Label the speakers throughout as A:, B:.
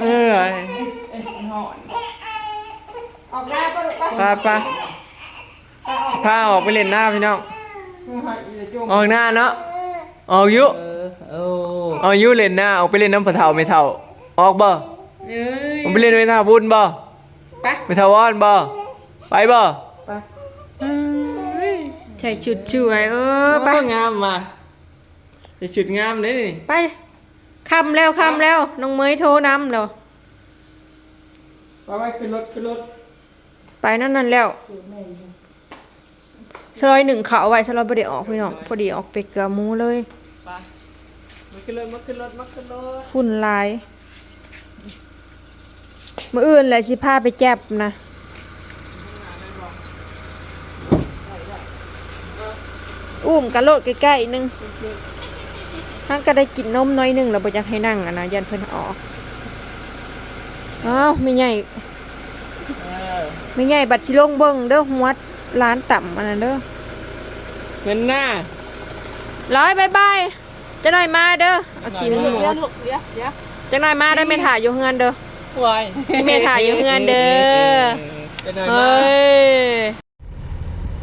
A: เออ
B: หอนออกหน้าก็ลูก
A: ไปพาออกไปเล่นหน้าพี่น้องออกหน้าเนาะออกยุออกยุเล่นหน้าออกไปเล่นน้ำปะเทาไม่เท่าออกบ่ออกไปเล่นไม่เท่าบุญบ่ไม่เท่าวอนบ่ไปบ่
B: ใส่ชุดสวย
A: ไปงามมาใส่ชุดงามเลย
B: ไปคำแล้วน้องเมยโทรนำแล้ว
A: ไปขึ้นรถ
B: ไปนั่นแล้วสลอยหนึ่งเขาเอาไว้สลอยบ่ได้ออกพี่น้องพอดีออกไปเกลือหมูเลย
A: ไปมาขึ้นรถ
B: ฝุ่นลายมื้ออื่นเลยสิพาไปแจ็บนะกันโลดใกล้ๆนึงท่านก็ได้กินนมน้อยนึงแล้วบ่อยากให้นั่งนะยันเพิ่นออกอ้าวไม่ใหญ่บัดสิลงเบิ่งเด้อหัวร้านต่ำอันนั้นเด้อ
A: เงินหน้า
B: ร้อยบายจะหน่อยมาเด้อเอาขี่มันหมดจะหน่อยมาได้ไม่ถ่ายอยู่เฮือนเด้อ
A: วาย
B: ไม่ถ่ายอยู่เฮือนเด้อเฮ้ย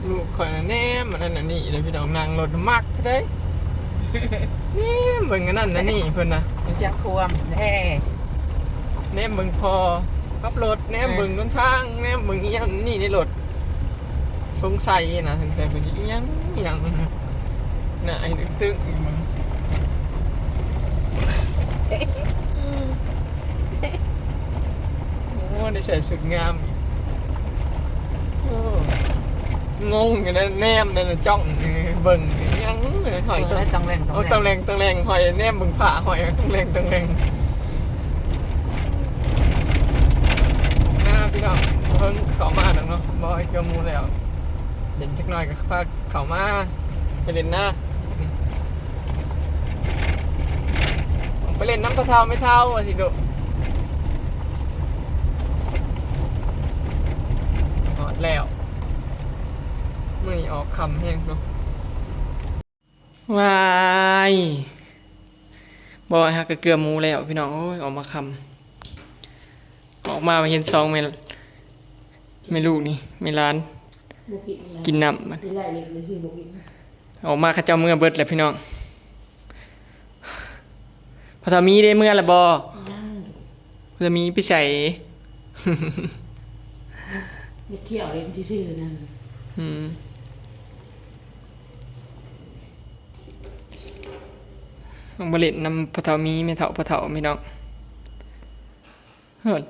A: ลูกข่อยแน่มันนั่นนี่เลยพี่น้องนางรถมักเด้นี่เบิ่งกันนั่นนะนี่เพิ่นน่ะ
B: จักความแท้
A: แนมเบิ่งพอขับรถแนมเบิ่งบนทางแนมเบิ่งอีหยังนี่ในรถสงสัยนะสงสัยเป็นอีหยังน่ะไอ้ตึ้งมึงโอ้ได้ใส่ชุดงามงงกันนะแนมนั่นจ้องเบิ่งยังหอย
B: ต้องแรง
A: หอยแนมเบิ่งผ้าหอยต้องแรงหน้าพี่น้องเพิ่งเข้ามาเนาะบ่อยเกี่ยวมูแล้วเด่นจักหน่อยก็พาเข้ามาไปเล่นหน้าไปเล่นน้ำกระเทาไม่เท่าสิดุหอดแล้วมื่อนี้ออกคำแห้งเนาะวายบอยฮักกระเกือมูแล้วพี่น้องโอ้ยออกมาคำออกมาเห็นซองไม่ลูกนี่ไม่ร้านกินน้ำมันออกมาข้าเจ้าเมื่อเบิดแล้วพี่น้องพอทามีได้เมื่อละบอพอทามีไปใส่
B: เที่ยวเล่นที่ชื่อนั่น
A: ลงบริเวณนำพอทามีไม่เท่าพอเท่าพี่น้องเฮ้ย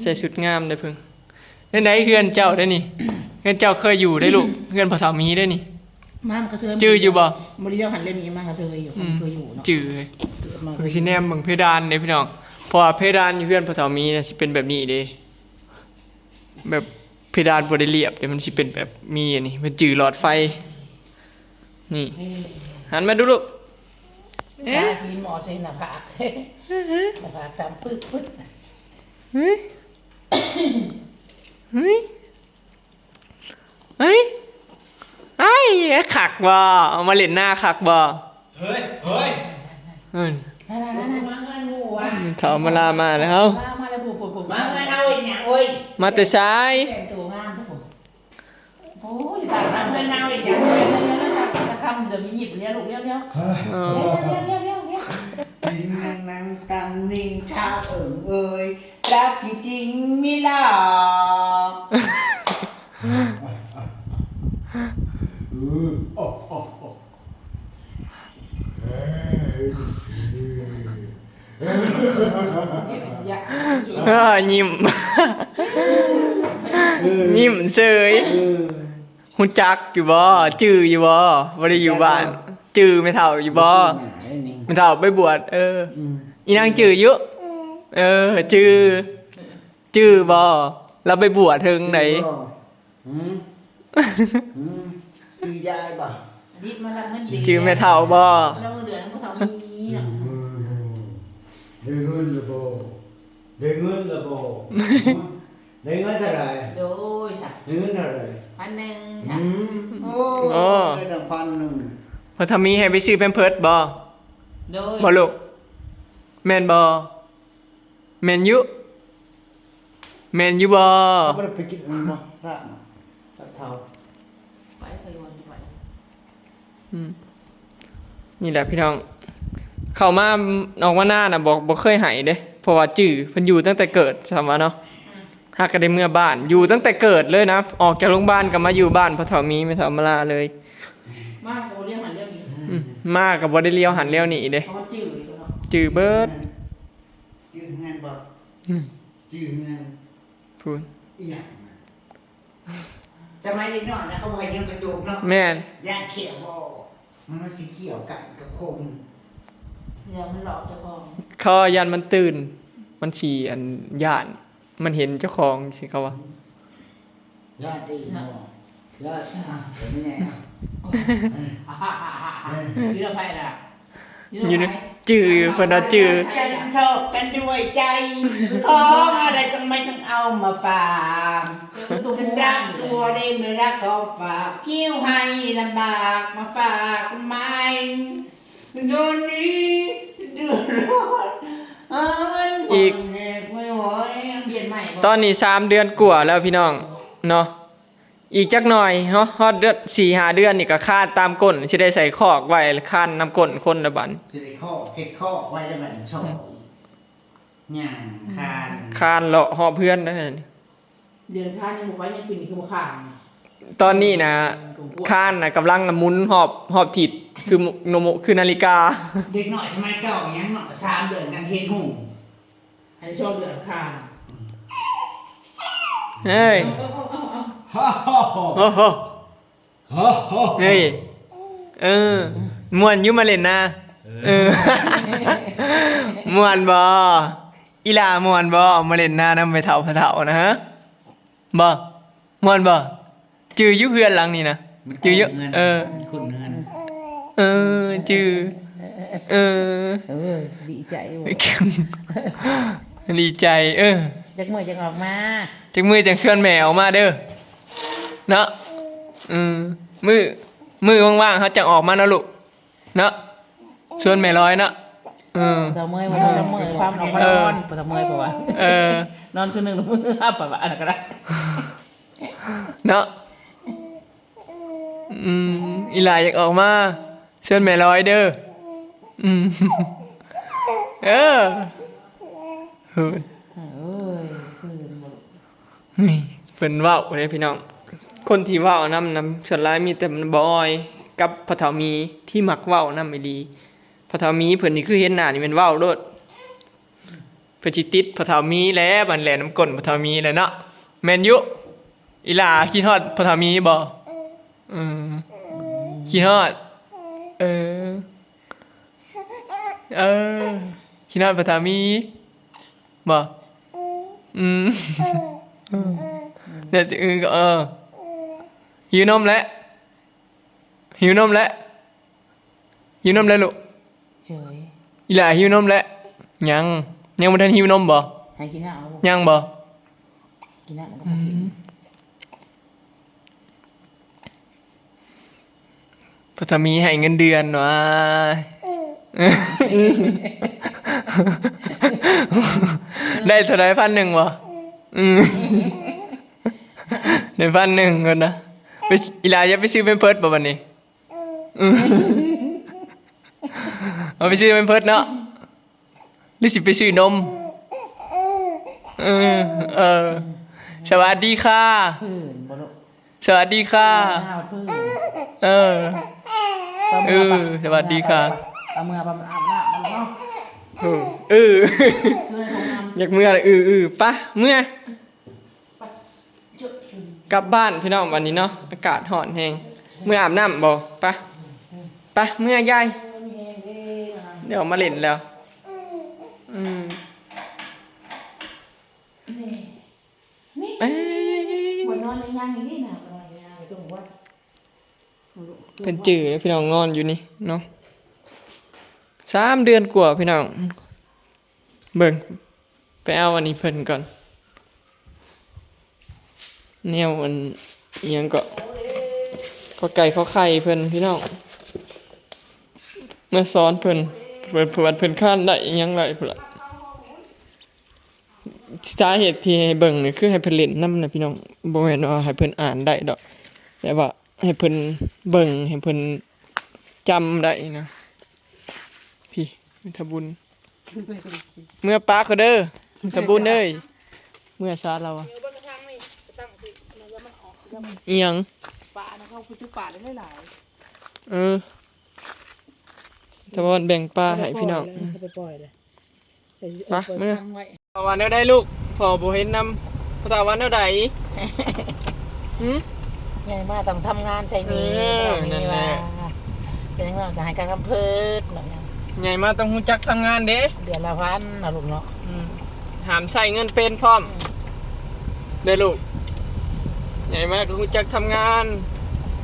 A: ใส่ชุดงามได้เพิ่งเล่นได้เพื่อนเจ้าได้นี่เพื่อนเจ้าเคยอยู่ได้ลูกเพื่อนพอทามีได้นี่
B: มากระเซย
A: จื้ออยู่บ่
B: บริเวณหันเล่นนี้มากระเซยอยู่เคยอยู่เนาะ
A: จื้อคือสิแนมเบิ่งเพดานเด้พี่น้องเพราะว่าเพดานอยู่เพื่อนพอทามีนะสิเป็นแบบนี้เด้แบบเพดานบ่ได้เรียบเด้มันสิเป็นแบบมีอันนี้มันจื้อหลอดไฟนี่หันมาดูลูก
B: ตาทีหมอเซนหน้าผากตามปึ๊ด
A: เฮ้ยขักบ่เอามาเล่นหน้าขักบ่เฮ้ยถามมาลามาแล้ว
B: มาแล้วผม
C: มาเงินเอาอีกอย่างเว้ย
A: มาแต่ซ้าย
B: ตัวงามผมโอ้ย
C: มาเงินเอาอีกอย่างเว้ย
B: ทำเดี๋ยวมีหยิบเนี้ยลูกเนี้ย
C: ติงนางตังนิ่งชาเอ้ยรักจริงไม่หลอก
A: ยิ้มเสยหุ่นจักอยู่บ่จื้ออยู่บ่บ่ได้อยู่บ้านจื้อไม่เท่าอยู่บ่ไม่เท่าไปบวชอีนางจื้ออยู่จื้อบ่เราไปบวชถึงไหน
C: จื้อยายบ่
A: จื้อไม่เท่าบ่
C: ได้เงินละบ่ได้เงินเท่าไหร่
B: โดยค่ะ
C: ได้เงินเท่าไหร่
B: 1,000ค่ะ
C: โอ้ได้1,000
A: พอทำมีให้ไปซื้อแพมเพิร์สบ่
D: โดย
A: บ่ลูกแม่นบ่แม่นอยู่แม่นอยู่บ่
C: ไม่ได้ไปกินมันบ่ร้านสักเท่า
D: ไปเคยวันไป
A: อืมนี่แหละพี่น้องเข้ามาออกมาหน้าน่ะบ่เคยให้เด้เพราะว่าจื้อเพิ่นอยู่ตั้งแต่เกิดซะว่าเนาะฮักก็ได้เมื่อบ้านอยู่ตั้งแต่เกิดเลยนะออกจากโรงพยาบาลก็มาอยู่บ้านพ่อเฒ่ามีแม่เฒ่ามาลาเลย
D: มากโบเรียกมันเรียกนี้
A: มาก็บ่ได้เลี้ยวหันเลี้ยวหนีเด้
D: เขาจืดตัวเนาะ
A: จื้อเบิด
C: จื้อเงินบ่จื้อเงิน
A: พูด
C: อีหยังสมัยเด็กน้อยนะเขาบอกให้เลี้ยงกระจุกเนาะ
A: แม่น
C: ย่างเขียวบ่มันสิเกี่ยวกันกับคน
D: อย่ามันหลอกเจ้าของ
A: เขายันมันตื่น มันฉี่อันย่าน มันเห็นเจ้าของสิเขาว่า
C: ย่าตีหมอย่าแบบนี้ไง
D: ยืดไปล่ะ
A: อยู่ในจื้อเพิ่นว่าจื้อ
C: กันชอบกันด้วยใจของอะไรต้องไม่ต้องเอามาฝากฉันรักตัวได้ไม่รักก็ฝากคิ้วให้ลำบากมาฝากทำไมโดนนี้เดือดร้อนอีกไม่ไหว
D: เปลี่ยนใหม่
A: ตอนนี้3เดือนกว่าแล้วพี่น้องเนาะอีกจักหน่อยเนาะฮอดเดือน4-5 เดือนนี่ก็คาดตามก้นสิได้ใส่คอกไว้คานน้ำก้นคนละบัด
C: สิได้ข้อเฮ็ดข้อไว้ได้บัดนี้ชอบย่างคาน
A: คานเลาะหอเพื่อนนั่นนะ
D: เดือนข้างยังบอกว่ายังปีนี้คือบุคคล
A: ตอนนี้นะคานน่ะกำลังหมุนหอบถิดคือโนโมคือนาฬิกา
C: เด็กหน่อยทำไมเก่ายังหน่อย3 เดือนกันเฮ็ดหู
D: อันนี้ชอบเดือนข้าง
A: เฮ้ย
C: ฮ่าฮ่า
A: โอ้โห
C: ฮ่าฮ่า
A: เฮ้ยม่วนอยู่มาเล่นนะม่วนบ่อีหลาม่วนบ่มาเล่นหน้านำไปเฒ่าพะเฒ่านะฮะบ่ม่วนบ่จื้ออยู่เฮือนหลังนี่นะจื้ออยู่
C: คุณเงิน
A: จื้อ
D: ดีใจ
A: ดีใจ
D: จักเมื่อจักออกมา
A: จักมือจังเคลื่อนแมวมาเด้อเนาะมือว่างๆเขาจังออกมาเนาะลูกเนาะชวนแม่ร้อยเนาะ
D: ตะเมยมันตะเมยความออกมานอนตะเมยป่ะวะนอนคืนนึงแล้วมือป่ะวะอะไรก็ได้
A: เนาะอีหลายอยากออกมาชวนแม่ร้อยเด้อเฮ้ยเพิ่นเว้าเด้พี่น้องคนที่เว้านำส่วนหลายมีแต่บอยกับพ่อเฒ่ามีที่มักเว้านำไม่ดีพ่อเฒ่ามีเพิ่นนี่คือเห็นหน้านี่แม่นเว้าโลดเพิ่นสิติดพ่อเฒ่ามีแหล้วบันแหลน้ำก้นพ่อเฒ่ามีแหละเนาะแม่นอยู่อีหลาคิดฮอดพ่อเฒ่ามีบ่คิดฮอดคิดฮอดพ่อเฒ่ามีบ่เดี๋ยวก็หิวนมแล้วหิวนมแล้วลูก
D: เฉย
A: อีหล่าหิวนมแล้วยังบ่ทันหิวนมบ่
D: ให้กินน้ำ
A: ยังบ่
D: กินน้ำก็
A: พอทามีให้เงินเดือนว่ะได้เท่าไหร่1,000บ่ได้1,000ก่อนนะไปอีหล่าอย่าไปซื้อเป็นเพิร์ดบ่บัดนี้เอาไปซื้อเป็นเพิร์ดเนาะหรือสิไปซื้อนมสวัสดีค่ะ
D: พื้นบ่ลูก
A: สวัสดีค่ะ
D: ข้าวพื้น
A: สวัสดีค่ะ
D: เอามือประมาณอาบน้ำมันเนาะ
A: อยากเมื่อปะเมื่อกลับบ้านพี่น้องวันนี้เนาะอากาศร้อนแฮงเมื่ออาบน้ำบ่ปะเมื่อยายเดี๋ยวมาเล่นแล้ว
D: บนนอนยังอย่างนี้นะนอนยังตรงว่า
A: เป็นจืดพี่น้องงอนอยู่นี่เนาะ3 เดือนกว่าพี่น้องเบิ่งไปเอาอันนี้เพิ่นก่อนแนวอันเอียงก็ไก่เขาไข่เพิ่นพี่น้องเมื่อซ้อนเพิ่น เพิ่นค้านได้อิหยังไรพุ่นล่ะสาเหตุที่ให้เบิ่งนี่คือให้เพิ่นเล่นนำนะพี่น้องบ่แม่นว่าให้เพิ่นอ่านได้ดอกแต่ว่าให้เพิ่นเบิ่งให้เพิ่นจำได้นะพี่มิทบุญเมื่อปาเขาเด้อมิทบุญเอ้ยเมื่อชาติเราอะอีหยัง
D: ป่านะเขาคือป่าได้หลาย
A: แต่ว่าแบ่งปลาให้พี่น้อง
D: ไปปล่อยเลย
A: ปะเมื่อตะวันแนวได้ลูกพอบ่เห็นนำตะวันแนวใดหืม
D: ใหญ่มากต้องทำงานใจนี้
A: นั่นแหละ
D: เป็นยังไงจะให้การกำเพิดหน่อย
A: ใหญ่มาต้องรู้จักทำงานเด้
D: เดือนละพันนะลูกเนาะ
A: หามใช้เงินเป็นพร้อมเด้อลูกใหญ่มากก็รู้จักทำงาน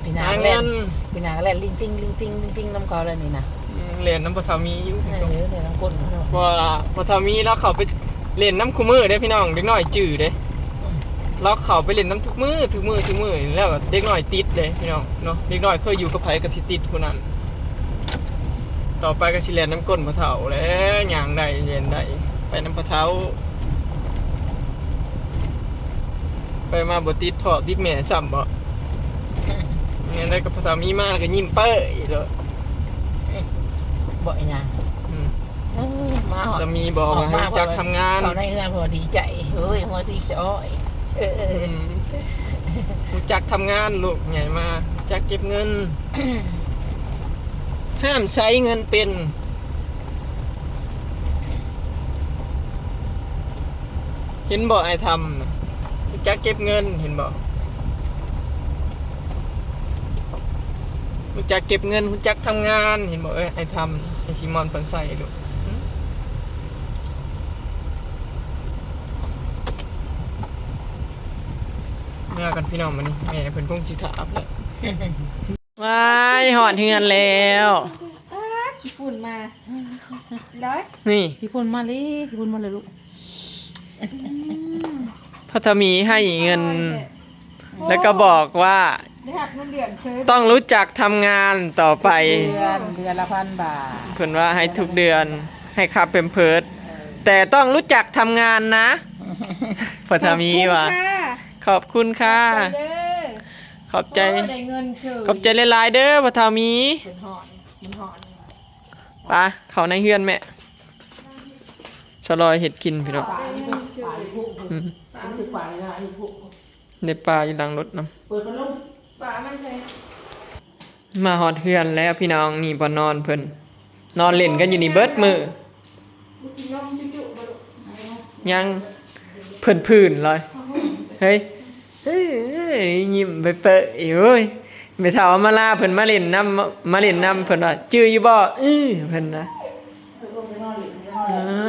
D: ปีนา
A: หา
D: เล่
A: เงิ
D: น
A: น
D: ปีนาก็เล่นลิงติ้งลิงติ้งลิงติ้งน้ำเขาเลยนี่นะ
A: เรียนน้ำปฐมีอยู่
D: เออเดี๋ยวน้ำก้นเขาด้วย
A: ว่าปฐมีแล้วเขาไปเล่นน้ำคู่มือเด้พี่น้องเด็กน้อยจื้อเด้แล้วเขาไปเล่นน้ำทุกมือแล้วก็เด็กน้อยติดเลยพี่น้องเนาะเด็กน้อยเคยอยู่กับไผก็สิติดคนนั้นต่อไปก็สิเล่นน้ำก้นปะเฒ่าแล้วย่างได้เรียนได้ไปน้ำปะเฒ่าไปมาบ่ติดพ่อติดแม่ซ้ำบ่เนี่ยได้กับปฐมีมาแล้วก็ยิ้มเป้ยเลย
D: บ่อยนะมาหอด
A: จะมีบอกว่าให้จักทำงาน
D: เขาในงานพอดีใจเฮ้ยหัวสีช้อย
A: รู้จักทำงานลูกใหญ่มารู้จักเก็บเงิน ห้ามใช้เงินเป็นเห็นบอกไอ้ทำน่ะรู้จักเก็บเงินเห็นบอกรู้จักเก็บเงินรู้จักทำงานเห็นบอกไอ้ทำไอ้ซิมอนปันใส่ลูกเมื่อกันพี่น้องมานี่แม่เพิ่นคงจิถามเลยว้ายหอดเฮือนแล้ว
B: ขี้ฝุ่นมาร้อย
A: นี่
D: พี่พูนมาเลยลูก
A: พัทมีให้เงิน แล้วก็บอกว่า
B: ได้หักเงินเดือนเคย
A: ต้องรู้จักทำงานต่อไป
D: เดือนละ1,000 บาท
A: เพิ่นว่าให้ทุกเดือนให้ค่าเปมเพิร์ดแต่ต้องรู้จักทำงานนะพัทมีว่าขอบคุณค่ะ
B: เด้อ
A: ขอบใจ
B: ได้เงินเฉย
A: ขอบใจหลายๆเด้อพัทมี
B: มันหอน
A: ไปเขาในเฮือนแม่ชะลอยเห็ดกินพี่น้อง
D: ป่าอยู่พุก
A: อืม
D: รู้สึกป่าเลยนะอยู่พุก
A: ในป่าอยู่หลังรถน้
D: เปิดพัดลม
B: ฝามันใช่
A: ำมาหอดเฮือนแล้วพี่น้องนี่บ่นอนเพิ่นนอนเล่นกันอยู่นี่เบิดมือ
B: กินนมจุ๊บๆบ่ลูก
A: ยังเพิ่นพื้นเลยเฮ้ยยิ้มไปเปะอีโอ้ยไม่ถามว่ามาลาเพิ่นมาเล่นน้ำเพิ่นว่าจื้ออยู่บ่เพิ่นนะ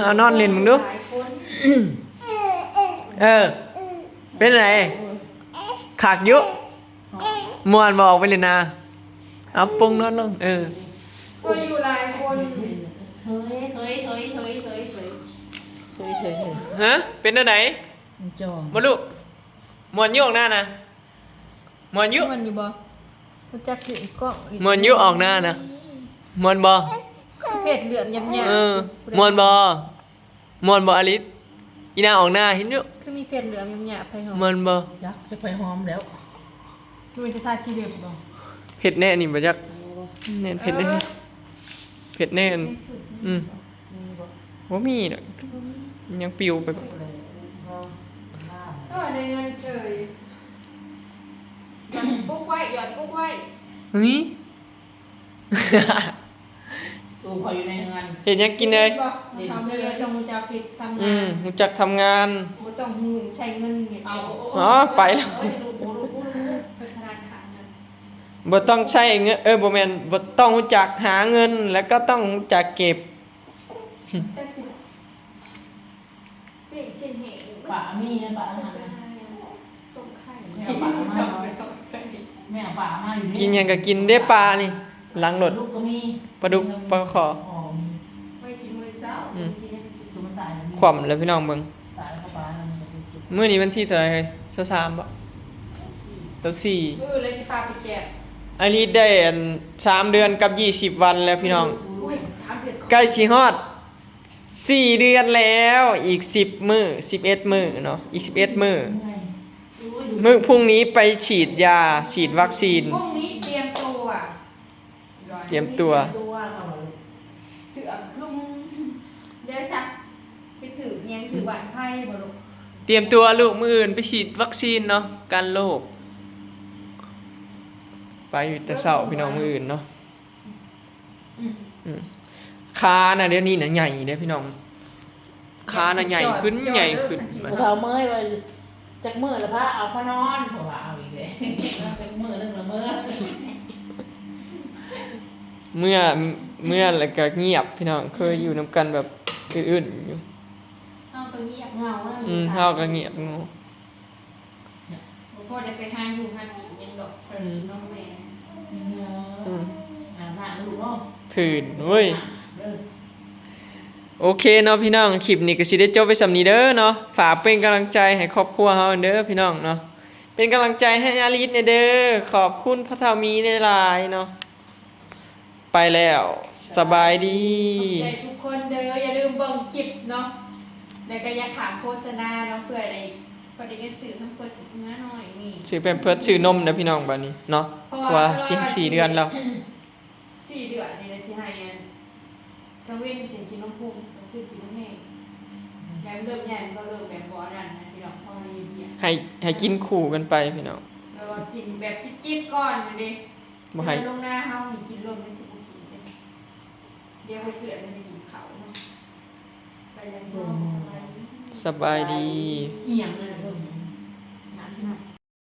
A: เอานอนเล่นมึงดูเป็นไรขากยุมวนบอกไปเลยนะเอาปุ้งนอนลง
B: ก็อยู่หลายคน
D: เฉย
A: ฮะเป็นอะไร
D: จอง
A: มาลูกมวนยุออกหน้านะมวนยุ
B: มันอยู่บ่รู้จักถึงกล้อง
A: มวนยุออกหน้านะมวนบ่
B: เพจเหลือมยำ
A: มวนบ่อลิสอีนาออกหน้าเห็นอยู่
B: คือมีเพจเหลือมยำไปหอ
A: มวนบ่
D: ยักษ์จะไปหอมแล้ว
B: มันจะทาชีเด็บบ่
A: เผ็ดแน่นี่บ่จักแน่นเผ็ดแน่เผ็ดแน่นบ่มีดอกยังปิวไปบ่
B: ได้เงินเฉยหย่อนปุ๊กไว้
A: เฮ้ย
D: ตูพออยู่ในงาน
A: เห็นยังกินเลย
B: ทำเลยต้องรู้จักผิดทำงาน
A: รู้จักทำงาน
B: บ่ต้องหูใช้เงินเนี่ย
A: อ๋อไปแล้ว
B: ไปธนาคารนะ
A: บ่ต้องใช้เงินบ่แม่นบ่ต้องรู้จักหาเงิน แล้วก็ต้องรู้จักเก็บ
B: จักสิเป็นเส้นแห้ง
D: ป่ามีนะป่าอาหาร
B: ต้มไข่
D: แม่ป่ามาแม่ป่ามาอยู่
A: กินหยังก็กินได้ปลานี่หลังรถ
D: ลูกก็มี
A: ปลาดุกปลาขอ
B: ไว้กินมื้อเช้ากิน
D: คือมันตาย
A: ขว่ำแล้วพี่น้องเบิ่ง
D: ตายแล้วก็ป่า
A: มื้อนี้วันที่เท่าไหร่23บ่แล้ว4
B: เลยสิพาไปแจก
A: อันนี้ได้3 เดือนกับ20 วันแล้วพี่น้อง
B: โอ้ย3 เดือนค
A: ใกล้สิฮอด4 เดือนแล้วอีก10 มื้อ11 มื้อเนาะอีก11 มื้อพรุ่งนี้ไปฉีดยาฉีดวัคซีน
B: พรุ่งนี้เตรียมตัว
A: เตรียมตัว
B: เสือคือมึงเดี๋ยวชักจะถือเงี้ยถือหวานไข้บ่ลูก
A: เตรียมตัวลูกมื้ออื่นไปฉีดวัคซีนเนาะกันโรคไปอยู่แต่เช้าพี่น้องมื้ออื่นเนาะขาน่ะเดี๋ยวนี้น่ะใหญ่เด้อพี่น้องขาน่ะใหญ่ขึ้นใหญ่ขึ้น
D: พอเท่าเมื่อยไปจากมือละพระเอาพระนอนเพราะว่าเอาอีกเลยเป็นมือนึงละมือ
A: เมื่อแล้วก็เงียบพี่น้องเคยอยู่นำกันแบบอื่นๆอยู่
B: เฮาก็เงียบเหงาแล้ว
A: เฮาก็เงียบงู
B: บ่พอได้ไปหาอยู่หากินหยังดอกเพิ่นกินนมแม่
D: หน้าลูกเนาะ
A: ผื่นเว้ยโอเคเนาะพี่น้องคลิปนี้ก็สิได้จบไปสำนี้เด้อเนาะฝากเป็นกำลังใจให้ครอบครัวเฮาเด้อพี่น้องเนาะเป็นกำลังใจให้อาลิสเด้อขอบคุณพระเฒ่ามีหลายๆเนาะไปแล้วสบายดี
B: ขอบใจทุกคนเด้ออย่าลืมเบิ่งคลิปเนาะแล้วก็อย่าขาดโฆษณาเนาะเพื่อได้พอได้กันซื้อทั้งเปิดมาหน่อยนี่
A: ชื่อเป็นเพิร์ดชื่อนมนะพี่น้องบัดนี้เนาะเพราะว่าสี่เดือนแล้ว
B: 4 เดือนนี่เลยสิให้อันจะเว้นเสียงกินนมพุ่งก็คือกินนมแม่แบบเลิกใหญ่มันก็เลิกแบบบ่นั่นนะพี่น้องพอได้เดียว
A: ให้กินคู่กันไปพี่น้อง
B: แล้วก็กินแบบจิ๊บๆก่อนมันดิ
A: บ่ให้
B: ลงหน้าเฮาให้กินลมมันสิบ่กินเด้เดี๋ยวให้เพื่อนมันจะกินข้าวเนาะไปแล้วก็สบายดี
A: สบายดี
D: อีหยังเลยเพิ่ม
B: หนัก